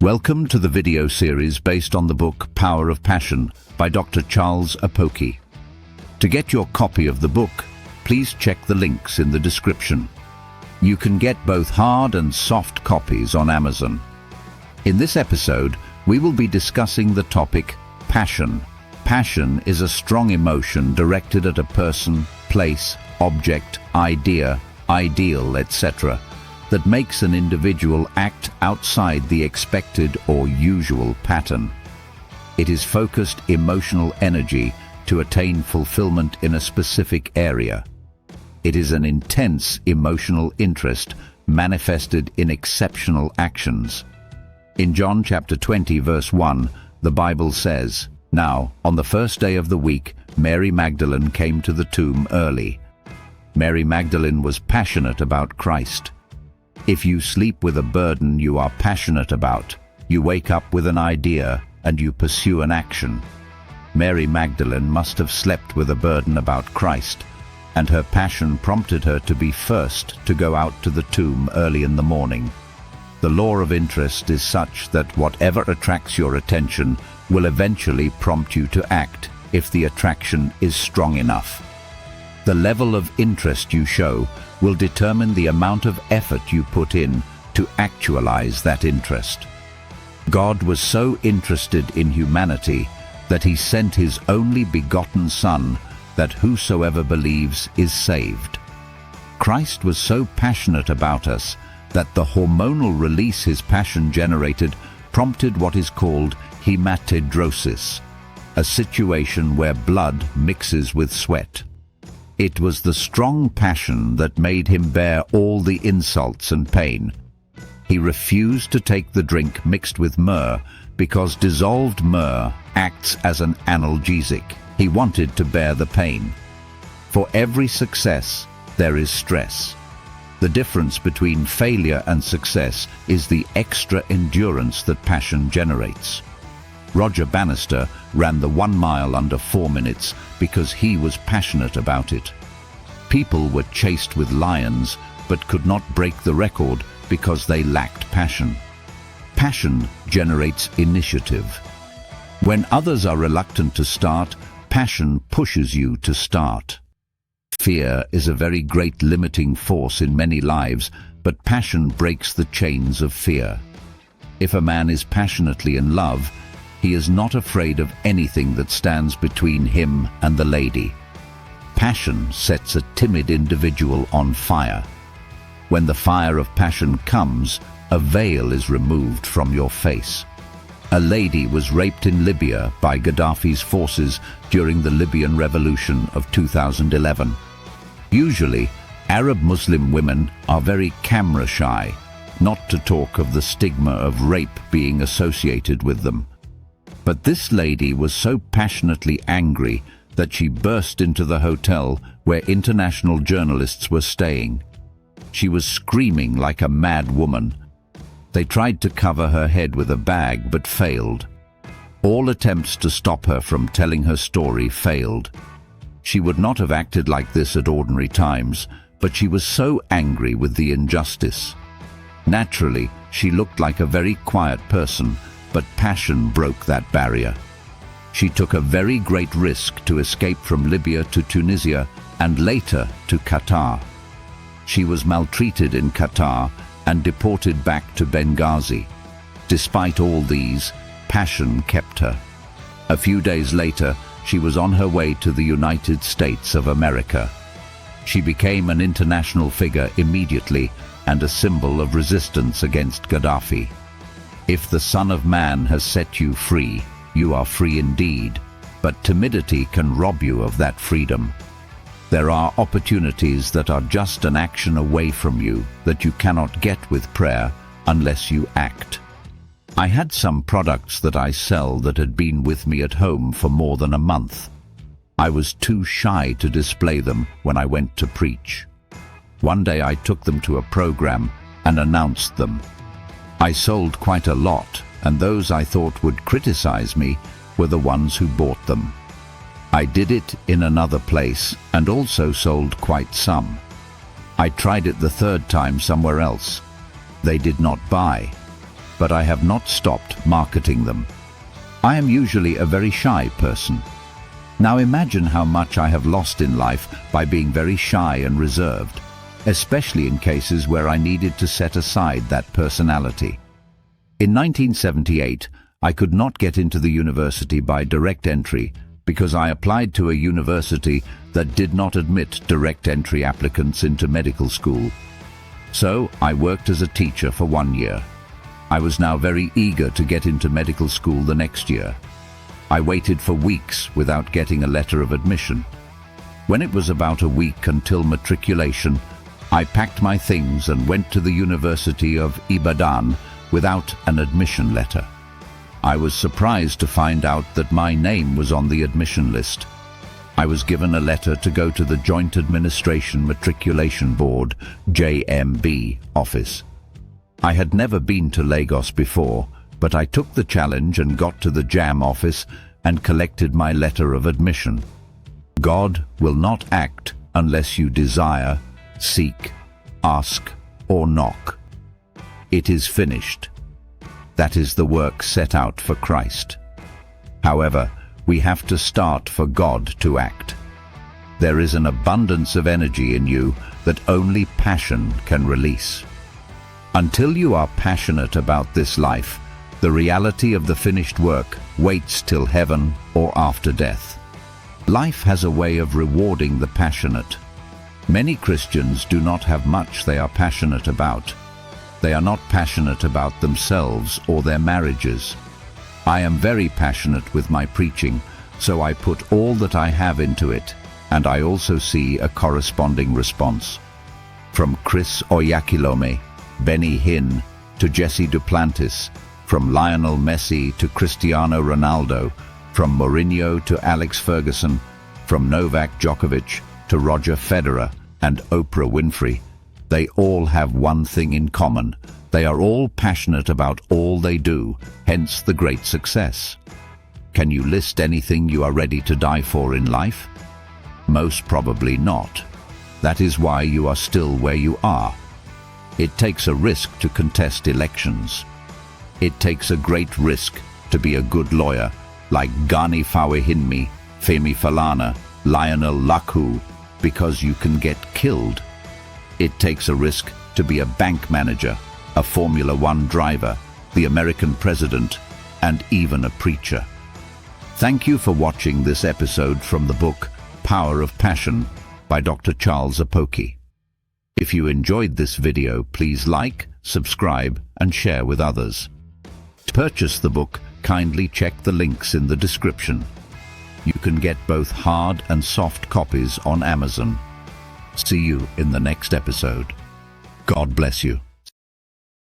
Welcome to the video series based on the book Power of Passion by Dr. Charles Apoki. To get your copy of the book, please check the links in the description. You can get both hard and soft copies on Amazon. In this episode, we will be discussing the topic passion. Passion is a strong emotion directed at a person, place, object, idea, ideal, etc., that makes an individual act outside the expected or usual pattern. It is focused emotional energy to attain fulfillment in a specific area. It is an intense emotional interest manifested in exceptional actions. In John chapter 20 verse 1, the Bible says, "Now, on the first day of the week, Mary Magdalene came to the tomb early." Mary Magdalene was passionate about Christ. If you sleep with a burden you are passionate about, you wake up with an idea and you pursue an action. Mary Magdalene must have slept with a burden about Christ, and her passion prompted her to be first to go out to the tomb early in the morning. The law of interest is such that whatever attracts your attention will eventually prompt you to act if the attraction is strong enough. The level of interest you show will determine the amount of effort you put in to actualize that interest. God was so interested in humanity that he sent his only begotten Son, that whosoever believes is saved. Christ was so passionate about us that the hormonal release his passion generated prompted what is called hematidrosis, a situation where blood mixes with sweat. It was the strong passion that made him bear all the insults and pain. He refused to take the drink mixed with myrrh because dissolved myrrh acts as an analgesic. He wanted to bear the pain. For every success, there is stress. The difference between failure and success is the extra endurance that passion generates. Roger Bannister ran the 1 mile under 4 minutes because he was passionate about it. People were chased with lions but could not break the record because they lacked passion. Passion generates initiative. When others are reluctant to start, passion pushes you to start. Fear is a very great limiting force in many lives, but passion breaks the chains of fear. If a man is passionately in love, he is not afraid of anything that stands between him and the lady. Passion sets a timid individual on fire. When the fire of passion comes, a veil is removed from your face. A lady was raped in Libya by Gaddafi's forces during the Libyan revolution of 2011. Usually, Arab Muslim women are very camera shy, not to talk of the stigma of rape being associated with them. But this lady was so passionately angry that she burst into the hotel where international journalists were staying. She was screaming like a mad woman. They tried to cover her head with a bag but failed. All attempts to stop her from telling her story failed. She would not have acted like this at ordinary times, but she was so angry with the injustice. Naturally, she looked like a very quiet person, but passion broke that barrier. She took a very great risk to escape from Libya to Tunisia and later to Qatar. She was maltreated in Qatar and deported back to Benghazi. Despite all these, passion kept her. A few days later, she was on her way to the United States of America. She became an international figure immediately and a symbol of resistance against Gaddafi. If the Son of Man has set you free, you are free indeed, but timidity can rob you of that freedom. There are opportunities that are just an action away from you that you cannot get with prayer unless you act. I had some products that I sell that had been with me at home for more than a month. I was too shy to display them when I went to preach. One day I took them to a program and announced them. I sold quite a lot, and those I thought would criticize me were the ones who bought them. I did it in another place and also sold quite some. I tried it the third time somewhere else. They did not buy. but I have not stopped marketing them. I am usually a very shy person. Now imagine how much I have lost in life by being very shy and reserved, especially in cases where I needed to set aside that personality. In 1978, I could not get into the university by direct entry because I applied to a university that did not admit direct entry applicants into medical school. So I worked as a teacher for 1 year. I was now very eager to get into medical school the next year. I waited for weeks without getting a letter of admission. When it was about a week until matriculation, I packed my things and went to the University of Ibadan without an admission letter. I was surprised to find out that my name was on the admission list. I was given a letter to go to the Joint Administration Matriculation Board, JMB, office. I had never been to Lagos before, but I took the challenge and got to the JAM office and collected my letter of admission. God will not act unless you desire, seek, ask, or knock. It is finished. That is the work set out for Christ. However, we have to start for God to act. There is an abundance of energy in you that only passion can release. Until you are passionate about this life, the reality of the finished work waits till heaven or after death. Life has a way of rewarding the passionate. Many Christians do not have much they are passionate about. They are not passionate about themselves or their marriages. I am very passionate with my preaching, so I put all that I have into it, and I also see a corresponding response. From Chris Oyakhilome, Benny Hinn, to Jesse Duplantis, from Lionel Messi to Cristiano Ronaldo, from Mourinho to Alex Ferguson, from Novak Djokovic to Roger Federer and Oprah Winfrey, they all have one thing in common. They are all passionate about all they do, hence the great success. Can you list anything you are ready to die for in life? Most probably not. That is why you are still where you are. It takes a risk to contest elections. It takes a great risk to be a good lawyer, like Gani Fawehinmi, Femi Falana, Lionel Lakhu, because you can get killed. It takes a risk to be a bank manager, a Formula One driver, the American president, and even a preacher. Thank you for watching this episode from the book Power of Passion by Dr. Charles Apoki. If you enjoyed this video, please like, subscribe, and share with others. To purchase the book, kindly check the links in the description. You can get both hard and soft copies on Amazon. See you in the next episode. God bless you.